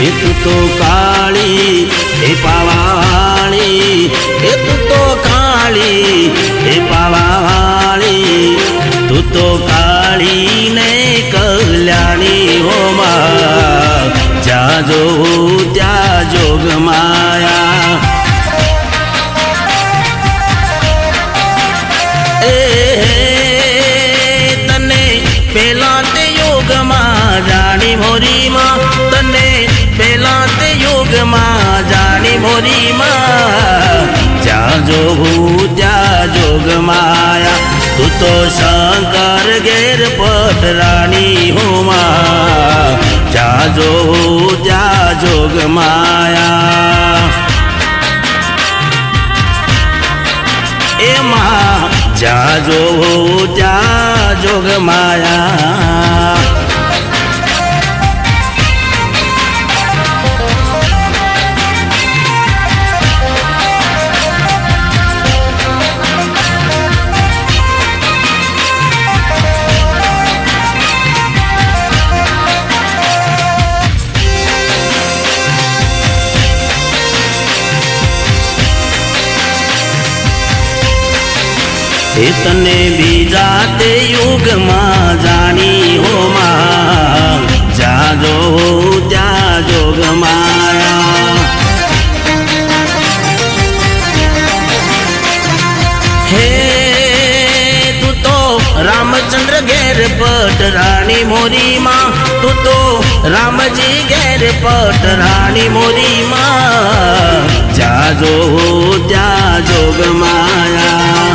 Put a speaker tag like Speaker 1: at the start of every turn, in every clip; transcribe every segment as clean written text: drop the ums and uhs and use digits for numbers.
Speaker 1: એ તું તો કાળી એ પાવાળી, એ તું તો કાળી એ પાવાળી, તું તો કાળી ને કલ્યાણી હો માં, જ્યાં જોઉં ત્યાં જોગ માયા. તને પેલા તે યોગમાં જાણી મોરીમાં, તને પેલા તે યોગમાં જાણી મોરીમાં, જ્યાં જોઉં ત્યાં જોગ માયા. તું તો શંકર ઘેર પટરાણી હો માં, જ્યાં જોઉં ત્યાં જોગ માયા. એમાં જ્યાં જોઉં ત્યાં જોગ માયા. તને બીજા તે યુગમાં જાણી હો માં, જ્યાં જોઉં ત્યાં જોગ માયા. હે તું તો રામચંદ્ર ઘેર પટરાણી મોરીમાં, તું તો રામજી ઘેર પટરાણી મોરીમાં, જ્યાં જોઉં ત્યાં જોગ માયા.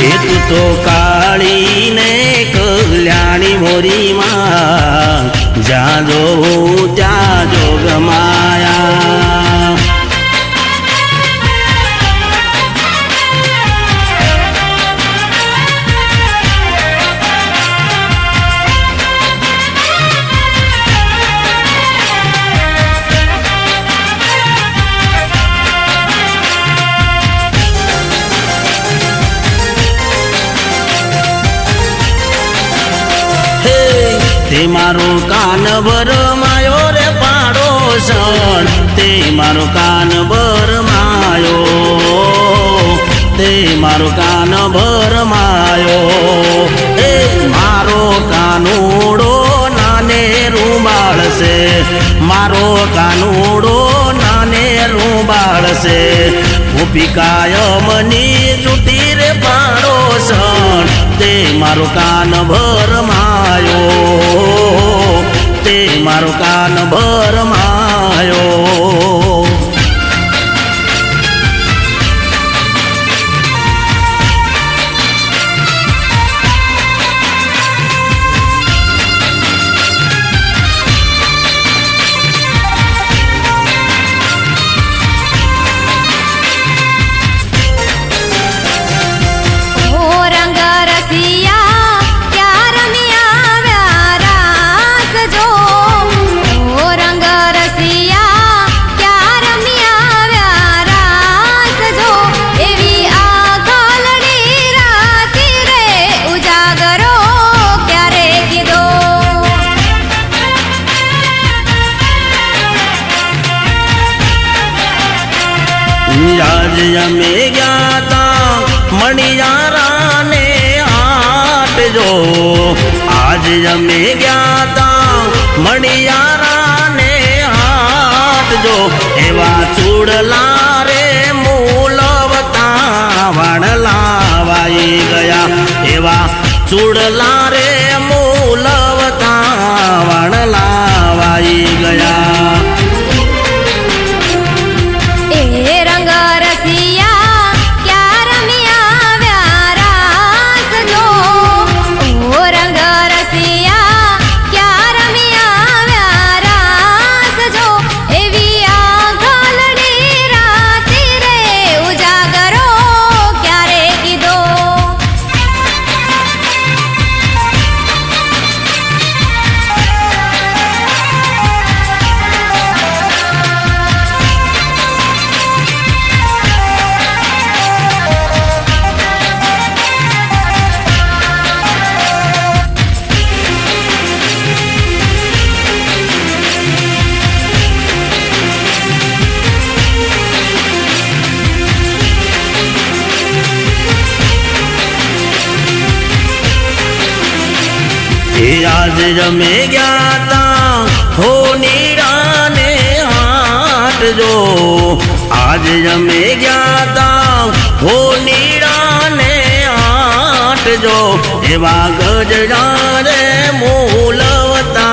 Speaker 1: એ તું તો કાળી ને કલ્યાણી મોરીમાં, જ્યાં જોઉં ત્યાં જોગ માયા. તે મારો કાન ભરમાયો રે પાડોશણ, તે મારો કાન ભરમાયો, તે મારો કાન ભરમાયો. એ મારો કાનુડો નાને રૂંબાળશે, મારો કાનુડો નાને રૂંબાળશે. ગોપી કાયમની જુટી રે પાડોશણ, તે મારો કાન ભરમાયો, તે મારો કાન ભરમાયો. આજ અમે ગયા તા મણિયારા ને આટજો, આજ અમે ગયા તા મણિયારા ને આટજો. એવા ચૂડલા રે મૂલવતા વાણલા વાઈ ગયા, એવા ચૂડલા રે મૂલવતા વાણલા વાઈ ગયા. એ આજ જમે ગયા તા હો નીરાને હાટ જો આજ જમે ગયા તા હો નીરાને હાટ જો એવા ગજરા રે મૂલવતા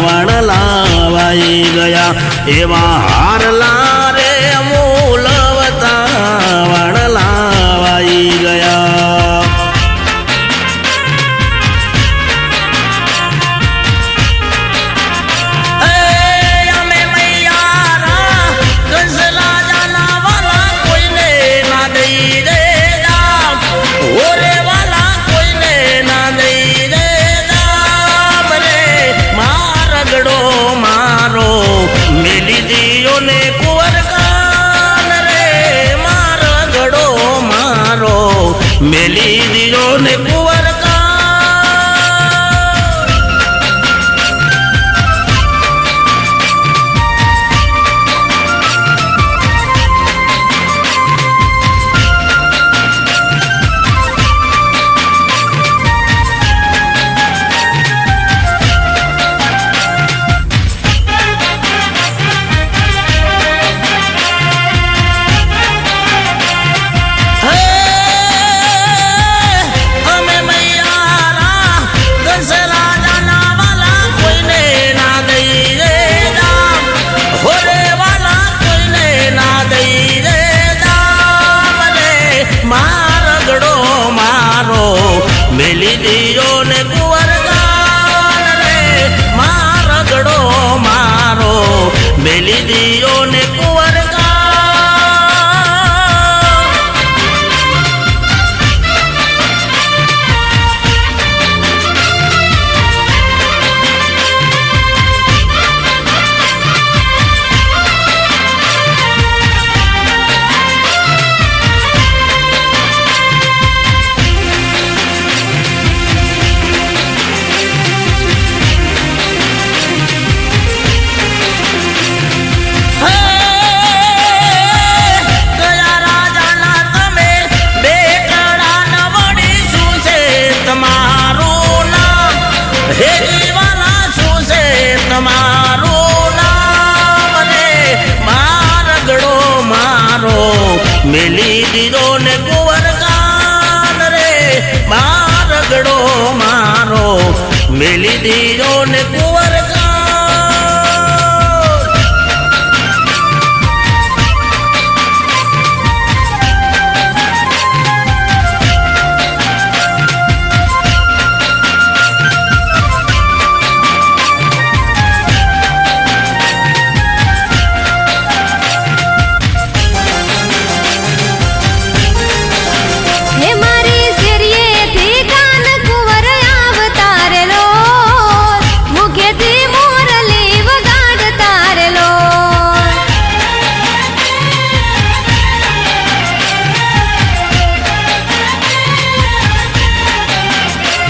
Speaker 1: વણલાવાઈ ગયા એવા હારલા રે મૂલવતા વણલાવાઈ ગયા મેલી દીજો ને કુંવર મેલી દીજો ને કુંવર ગાન રે મારગડો મારો મેલી દીજો ને કુંવર તમારું નામ રે મારગડો મારો મેલી દીધો ને કુંવર ગાન રે મારગડો મારો મેલી દીધો ને કુંવર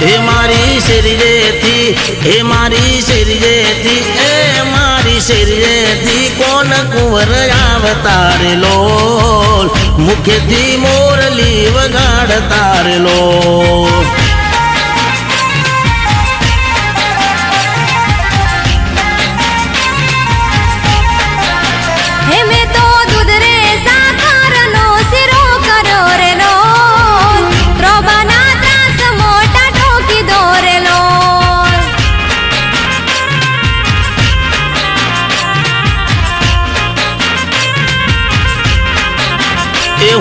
Speaker 1: હે મારી શેરીએથી હે મારી શેરીએથી એ મારી શેરીએથી કોણ કુંવર આવતાર લોલ મુખેથી મોરલી વગાડતાર લોલ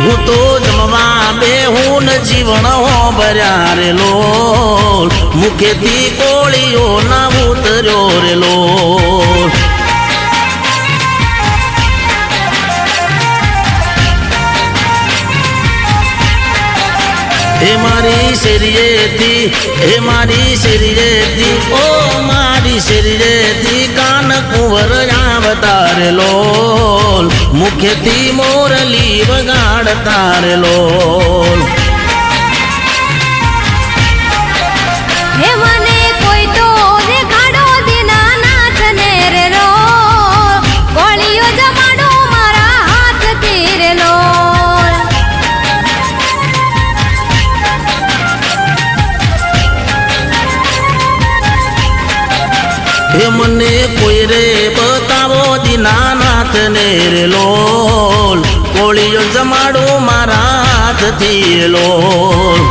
Speaker 1: હું તો જમવા બેહું ને જીવણ હો ભર્યા રે લોલ મુખેથી કોળીઓ ના ઉતર્યો રે લોલ હે મારી શેરીએથી હે મારી શેરીએથી ઓ મારી શેરીએથી કાન કુંવર આવતાર લોલ મુખેથી મોરલી વગાડતાર લોલ હે મને કોઈ તો દેખાડો દીનાનાથ ને રે લો કોળીઓ જમાડો મારા હાથથી રે લો હે મને કોઈ રે બતાવો દીનાનાથ ને રે લોલ, કોળીઓ જમાડું મારા હાથથી લોલ.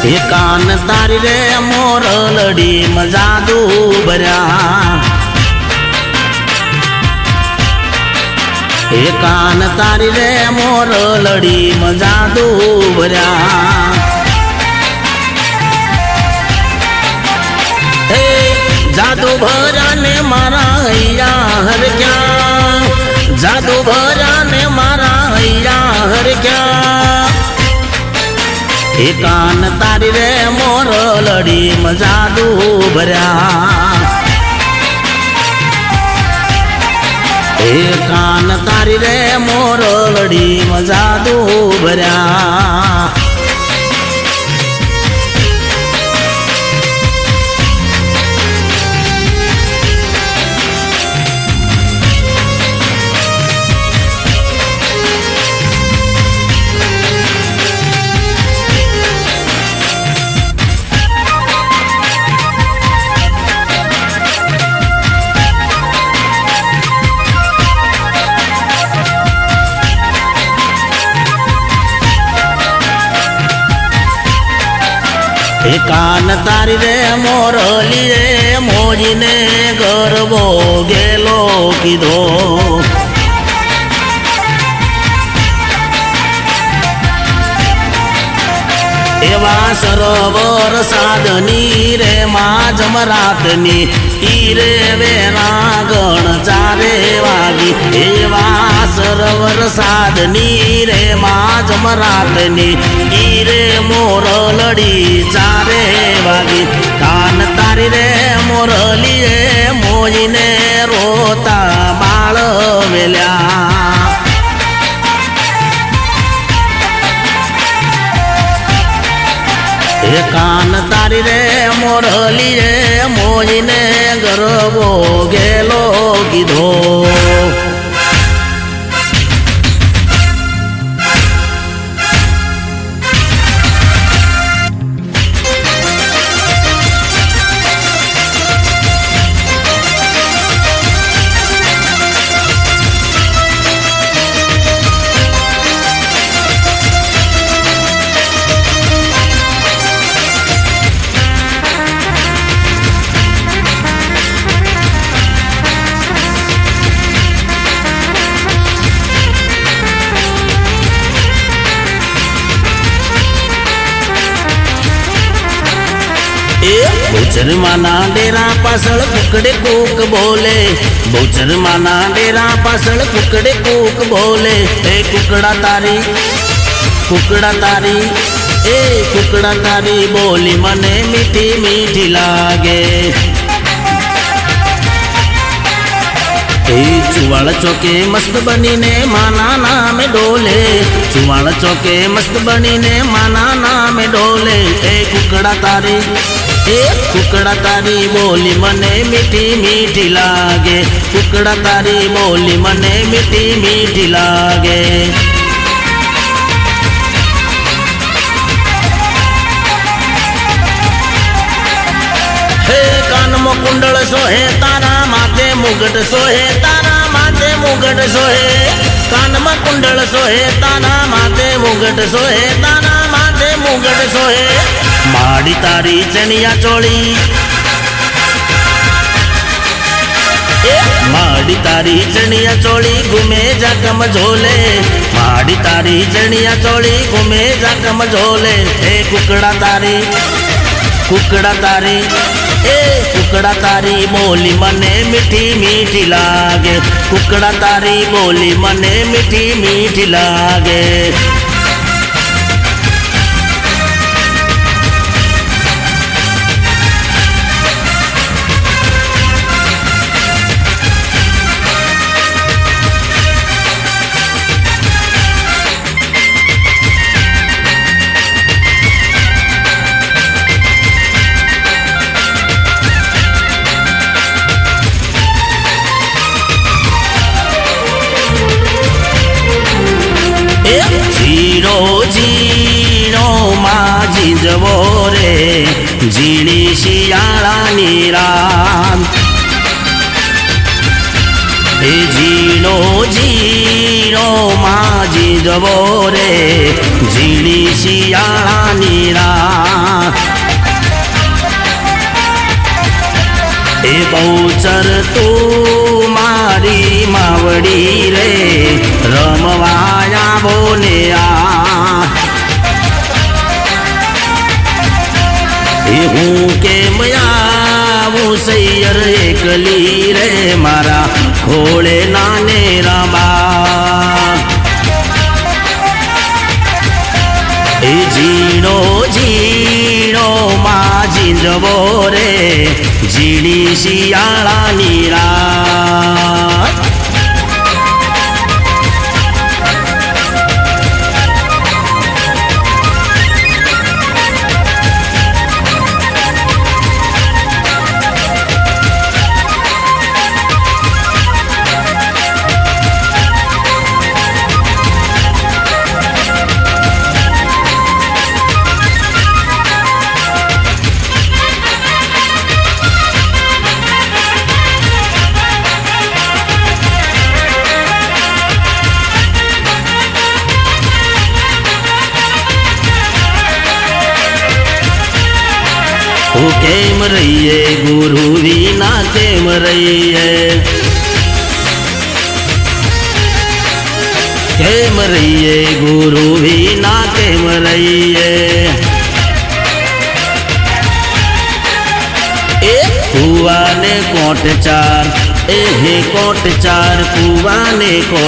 Speaker 1: હે કાન તારી રે મોરલડી મજાદુ ભર્યા, હે કાન તારી રે મોરલડી મજાદુ ભર્યા. હે જાદુ ભર્યા ને મારા હૈયા હર ક્યાં, જાદુ ભર્યા ને મારા હૈયા હર ક્યાં. હે કાન તારી રે મોરલડી મજાદુ ભર્યા, હે કાન તારી રે મોરલડી મજાદુ ભર્યા. હે કાન તારી રે મોરલી રે મોજીને ગરબો ગેલો કીધો, એવા સરોવર સાધની રે માં જમરાતની ઈ રે વેરા ગણ ચારે વાગી. એવા સરોવર સાધની રે માં જમરાતની ઈ રે મોરલડી ચારે વાગી. કાન તારી રે મોરલી રે મોજીને રોતા બાળ વેલ્યા, હે કાન તારી રે મોરલી રે મોજીને ગરબો ગેલો કીધો. બહુચરમાના ડેરા પાછળ કુકડે કૂક બોલે, બહુચરમાના ડેરા પાછળ કુકડે કૂક બોલે. એ કુકડા તારી, કુકડા તારી, એ કુકડા તારી બોલી મને મીઠી મીઠી લાગે. ચુવાળ ચોકે મસ્ત બનીને માના નામે ડોલે, ચુવાળ ચોકે મસ્ત બનીને માના નામે ડોલે. એ કુકડા તારી, એ કુકડા તારી બોલી મને મીઠી મીઠી લાગે, કુકડા તારી બોલી મને મીઠી મીઠી લાગે. હે કાનમાં કુંડળ સોહે તારા માથે મુગટ સોહે, તારા માથે મુગટ સોહે. કાનમાં કુંડળ સોહે તારા માથે મુગટ સોહે, તારા માથે મુગટ સોહે. માડી તારી ચણિયા ચોળી, માડી તારી ચણિયા ચોળી ઘૂમે જાકમ ઝોલે, માડી તારી ચણિયા ચોળી ઘૂમે જાકમ ઝોલે. હે કુકડા તારી, કુકડા તારી, એ કુકડા તારી બોલી મને મીઠી મીઠી લાગે, કુકડા તારી બોલી મને મીઠી મીઠી લાગે. ઝીણો માં ઝીંઝવો રે ઝીણી શિયાળાની રાત એ ઝીણો ઝીણો માં ઝીંઝવો રે ઝીણી શિયાળાની રાત એ બહુચર તું મારી માવડી રે રમવાયા બોલે આ એ હું કેમ આવું સૈયર એકલી રે મારા ખોળે નાને રમા એ ઝીણો ઝીણો માં ઝીંઝવો રે ઝીણી શિયાળાની રાત કેમ રહીએ ગુરુ વિના કેમ રહીએ કેમ રહીએ ગુરુ વિના કેમ રહીએ એ કુવાને કોટ ચાર એ કોટ ચાર કુવાને કોટ